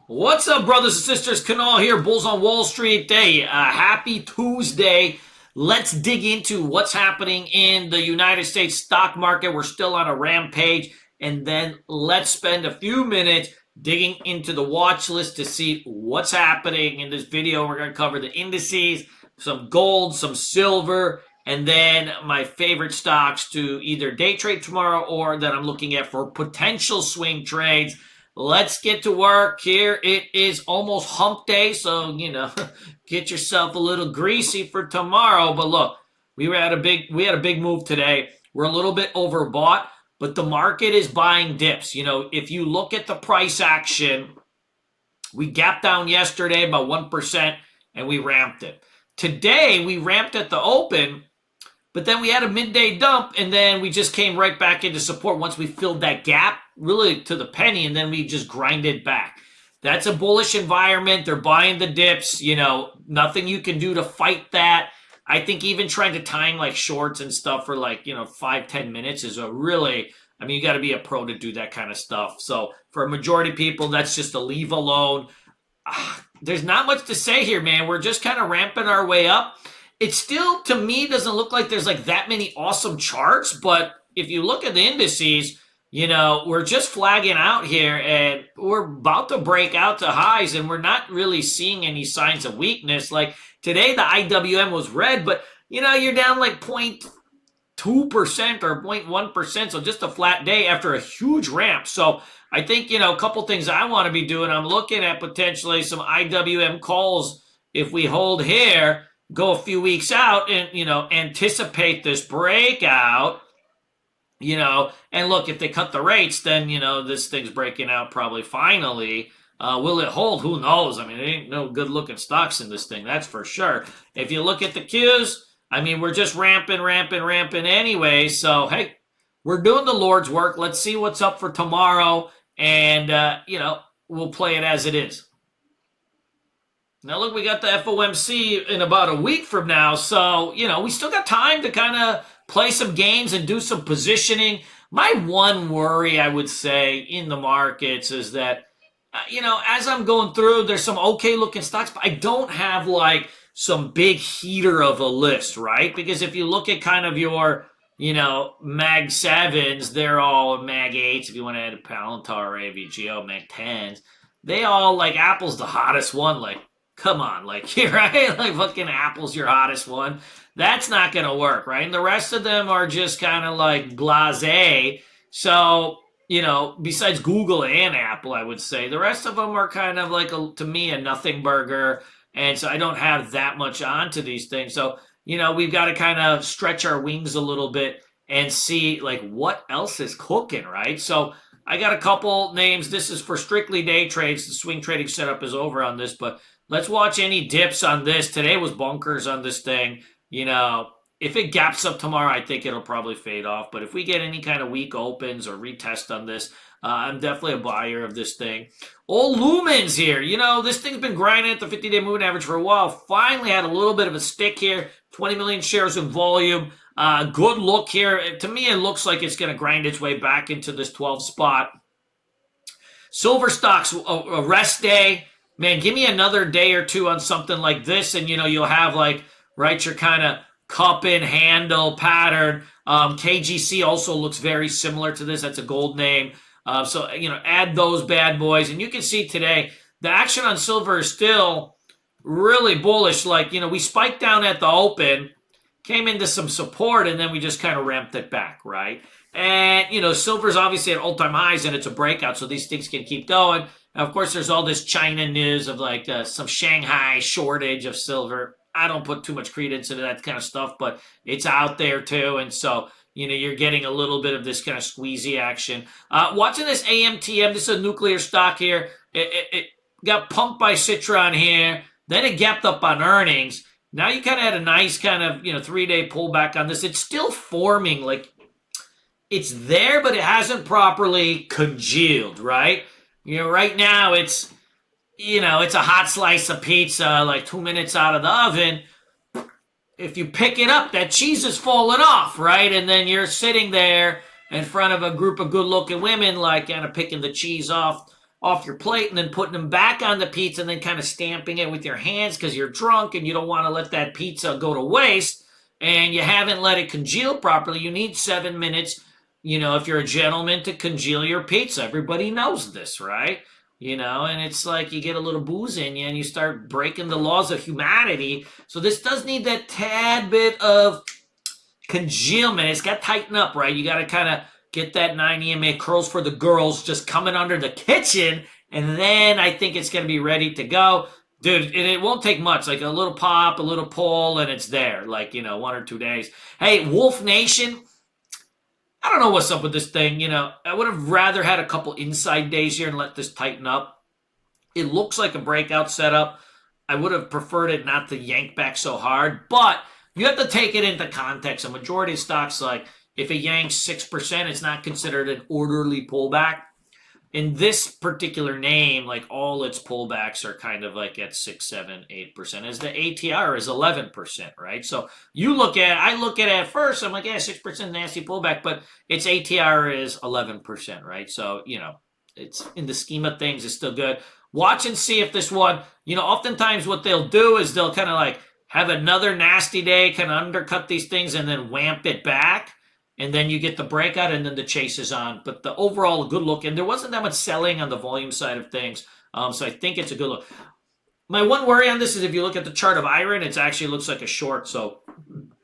What's up, brothers and sisters? Kanal here, Bulls on Wall Street. Hey, happy Tuesday. Let's dig into what's happening in the United States stock market. We're still on a rampage. And then let's spend a few minutes digging into the watch list to see what's happening in this video. We're going to cover the indices, some gold, some silver, and then my favorite stocks to either day trade tomorrow or that I'm looking at for potential swing trades. Let's get to work here. It is almost hump day, so, get yourself a little greasy for tomorrow. But look, we had a big move today. We're a little bit overbought, but the market is buying dips. If you look at the price action, we gapped down yesterday about 1% and we ramped it. Today, we ramped at the open, but then we had a midday dump, and then we just came right back into support once we filled that gap, really to the penny, and then we just grinded back. That's a bullish environment. They're buying the dips. Nothing you can do to fight that. I think even trying to time like shorts and stuff for 5-10 minutes is you got to be a pro to do that kind of stuff. So for a majority of people, that's just a leave alone. There's not much to say here, man. We're just kind of ramping our way up. It still, to me, doesn't look like there's that many awesome charts, but if you look at the indices, we're just flagging out here and we're about to break out to highs and we're not really seeing any signs of weakness. Like today, the IWM was red, but you're down 0.2% or 0.1%, so just a flat day after a huge ramp. So I think, a couple things I want to be doing. I'm looking at potentially some IWM calls if we hold here, go a few weeks out and, anticipate this breakout, and look, if they cut the rates, then, this thing's breaking out probably finally. Will it hold? Who knows? There ain't no good looking stocks in this thing. That's for sure. If you look at the Qs, we're just ramping anyway. So, hey, we're doing the Lord's work. Let's see what's up for tomorrow. And, we'll play it as it is. Now, look, we got the FOMC in about a week from now, so, we still got time to kind of play some games and do some positioning. My one worry, I would say, in the markets is that, as I'm going through, there's some okay-looking stocks, but I don't have, some big heater of a list, right? Because if you look at kind of your, Mag 7s, they're all Mag 8s, if you want to add a Palantir, AVGO, Mag 10s. They all, Apple's the hottest one, come on, right? Fucking Apple's your hottest one. That's not going to work, right? And the rest of them are just kind of blasé. So, besides Google and Apple, I would say, the rest of them are kind of to me, a nothing burger. And so I don't have that much onto these things. So, we've got to kind of stretch our wings a little bit and see, what else is cooking, right? So I got a couple names. This is for strictly day trades. The swing trading setup is over on this, but let's watch any dips on this. Today was bunkers on this thing. If it gaps up tomorrow, I think it'll probably fade off. But if we get any kind of weak opens or retest on this, I'm definitely a buyer of this thing. Old Lumens here. This thing's been grinding at the 50-day moving average for a while. Finally had a little bit of a stick here. 20 million shares in volume. Good look here. To me, it looks like it's going to grind its way back into this 12 spot. Silver stocks, a rest day. Man, give me another day or two on something like this, and, you'll have, your kind of cup and handle pattern. KGC also looks very similar to this. That's a gold name. So, add those bad boys. And you can see today, the action on silver is still really bullish. We spiked down at the open, came into some support, and then we just kind of ramped it back, right? And, silver's obviously at all-time highs, and it's a breakout, so these things can keep going. Now, of course, there's all this China news of some Shanghai shortage of silver. I don't put too much credence into that kind of stuff, but it's out there too. And so, you're getting a little bit of this kind of squeezy action. Watching this AMTM, this is a nuclear stock here. It got pumped by Citron here. Then it gapped up on earnings. Now you kind of had a nice kind of, 3-day pullback on this. It's still forming, it's there, but it hasn't properly congealed, right? Right now it's a hot slice of pizza, 2 minutes out of the oven. If you pick it up, that cheese is falling off, right? And then you're sitting there in front of a group of good-looking women, kind of picking the cheese off off your plate and then putting them back on the pizza and then kind of stamping it with your hands because you're drunk and you don't want to let that pizza go to waste and you haven't let it congeal properly. You need 7 minutes, you know, if you're a gentleman, to congeal your pizza. Everybody knows this, right? You know, and it's like you get a little booze in you and you start breaking the laws of humanity. So this does need that tad bit of congealment. It's got to tighten up, right? You got to kind of get that 9 EMA curls for the girls just coming under the kitchen, and then I think it's going to be ready to go. Dude, it won't take much, like a little pop, a little pull, and it's there, like, you know, 1 or 2 days. Hey, Wolf Nation, I don't know what's up with this thing. You know, I would have rather had a couple inside days here and let this tighten up. It looks like a breakout setup. I would have preferred it not to yank back so hard, but you have to take it into context. A majority of stocks, like if it yanks 6%, it's not considered an orderly pullback. In this particular name, like all its pullbacks are kind of like at 6, 7, 8%, as the ATR is 11%, right? So I look at first, I'm like, yeah, 6% nasty pullback, but its ATR is 11%, right? So, you know, it's in the scheme of things, it's still good. Watch and see if this one, you know, oftentimes what they'll do is they'll kind of like have another nasty day, kind of undercut these things and then wamp it back. And then you get the breakout and then the chase is on. But the overall good look, and there wasn't that much selling on the volume side of things. So I think it's a good look. My one worry on this is if you look at the chart of iron, it actually looks like a short. So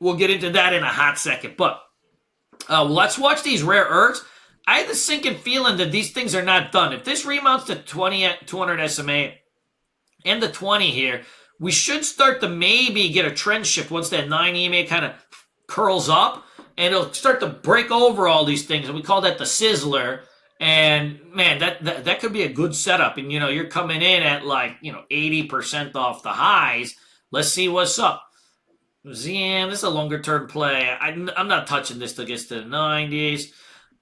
we'll get into that in a hot second. But let's watch these rare earths. I had the sinking feeling that these things are not done. If this remounts to 200 SMA and the 20 here, we should start to maybe get a trend shift once that 9 EMA kind of curls up. And it'll start to break over all these things. And we call that the sizzler. And man, that could be a good setup. And, you know, you're coming in at like, you know, 80% off the highs. Let's see what's up. ZM, this is a longer term play. I'm not touching this till it gets to the 90s.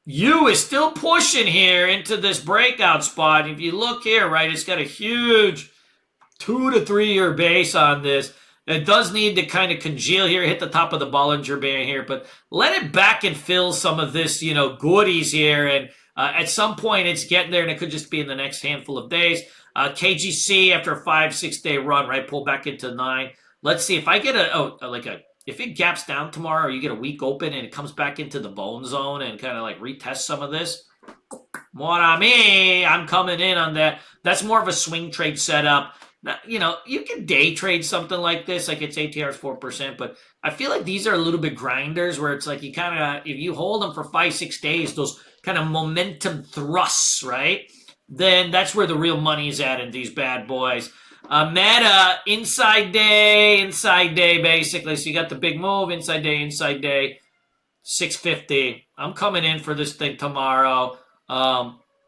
U is still pushing here into this breakout spot. If you look here, right, it's got a huge 2 to 3 year base on this. It does need to kind of congeal here, hit the top of the Bollinger Band here, but let it back and fill some of this, you know, goodies here. And at some point it's getting there, and it could just be in the next handful of days. KGC after a 5-6 day run, right, pull back into 9. Let's see if I get if it gaps down tomorrow, or you get a week open and it comes back into the bone zone and kind of like retest some of this. Mon ami, I'm coming in on that. That's more of a swing trade setup. Now, you know, you can day trade something like this, like its ATR is 4%, but I feel like these are a little bit grinders where it's like you kind of, if you hold them for 5-6 days, those kind of momentum thrusts, right? Then that's where the real money is at in these bad boys. Meta, inside day, basically. So you got the big move, inside day, 650. I'm coming in for this thing tomorrow.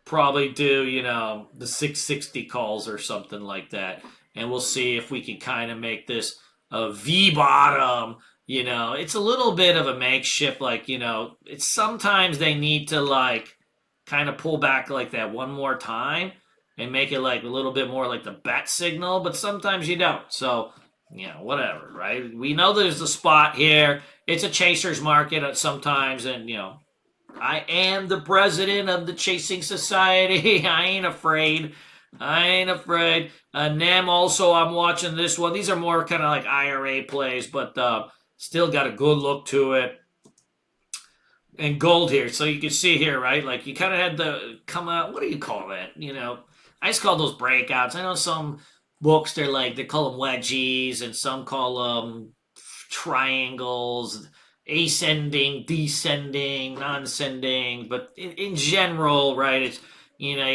Probably do, you know, the 660 calls or something like that. And we'll see if we can kind of make this a V bottom. You know, it's a little bit of a makeshift, like, you know, it's sometimes they need to like kind of pull back like that one more time and make it like a little bit more like the bat signal, but sometimes you don't. So, you know, whatever, right? We know there's a spot here. It's a chaser's market sometimes, and, you know, I am the president of the Chasing Society. I ain't afraid. NEM also, I'm watching this one. These are more kind of like IRA plays, but still got a good look to it. And gold here. So you can see here, right? Like you kind of had the come out. What do you call that? You know, I just call those breakouts. I know some books, they call them wedgies, and some call them triangles. Ascending, descending, non-ascending, but in general, right, it's, you know,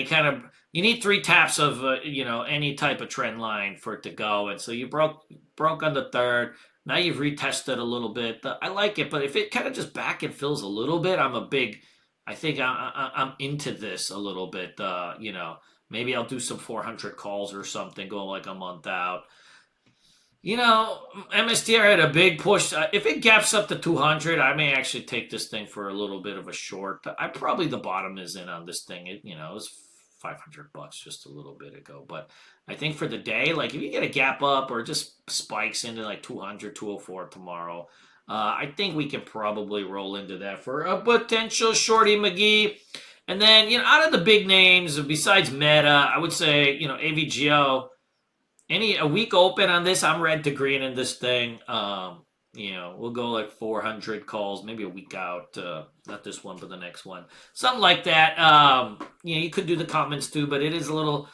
you need 3 taps of, you know, any type of trend line for it to go, and so you broke on the 3rd, now you've retested a little bit. I like it, but if it kind of just back and fills a little bit, I think I'm into this a little bit, you know, maybe I'll do some 400 calls or something, go like a month out. You know, MSTR had a big push. If it gaps up to 200, I may actually take this thing for a little bit of a short. The bottom is in on this thing. It was $500 just a little bit ago. But I think for the day, like if you get a gap up or just spikes into like 200, 204 tomorrow, I think we can probably roll into that for a potential shorty McGee. And then, out of the big names, besides Meta, I would say, AVGO, a week open on this, I'm red to green in this thing. We'll go like 400 calls, maybe a week out. Not this one, but the next one. Something like that. You could do the comments too, but it is a little,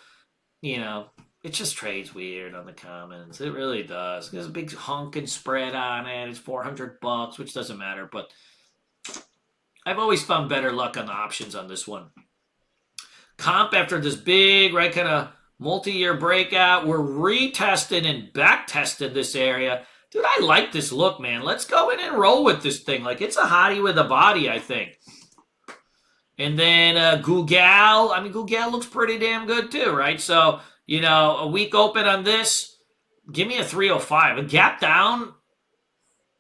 it just trades weird on the commons. It really does. There's a big honking spread on it. It's $400, which doesn't matter, but I've always found better luck on the options on this one. Comp, after this big, right, kind of multi-year breakout, we're retesting and back-testing this area. Dude, I like this look, man. Let's go in and roll with this thing. Like, it's a hottie with a body, I think. And then Google. I mean, Google looks pretty damn good too, right? So, a week open on this, give me a 305. A gap down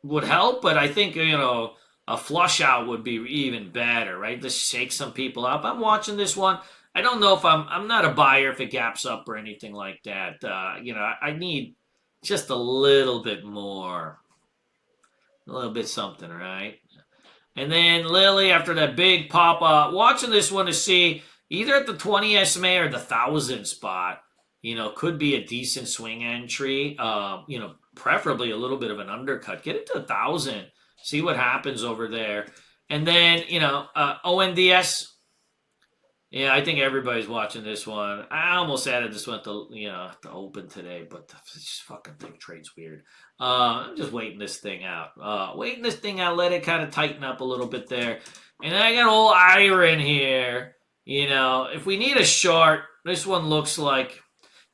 would help, but I think, a flush out would be even better, right? Just shake some people up. I'm watching this one. I don't know if I'm not a buyer if it gaps up or anything like that. I need just a little bit more. A little bit something, right? And then Lily, after that big pop up, watching this one to see either at the 20 SMA or the 1,000 spot, could be a decent swing entry. Preferably a little bit of an undercut. Get it to 1,000. See what happens over there. And then, ONDS. Yeah, I think everybody's watching this one. I almost added this one at the open today, but this fucking thing trades weird. I'm just waiting this thing out. Let it kind of tighten up a little bit there. And then I got old Iron here. If we need a short, this one looks like,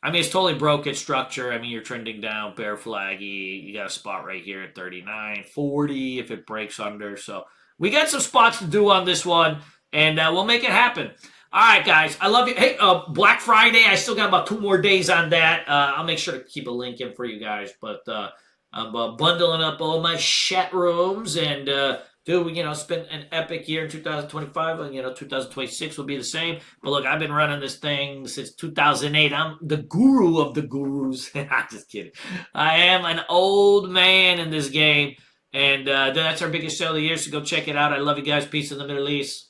it's totally broken structure. You're trending down, bear flaggy. You got a spot right here at 39, 40 if it breaks under. So we got some spots to do on this one, and we'll make it happen. All right, guys. I love you. Hey, Black Friday. I still got about 2 more days on that. I'll make sure to keep a link in for you guys. But I'm bundling up all my chat rooms. And, it's been an epic year in 2025. And, 2026 will be the same. But, look, I've been running this thing since 2008. I'm the guru of the gurus. I'm just kidding. I am an old man in this game. And that's our biggest sale of the year. So go check it out. I love you guys. Peace in the Middle East.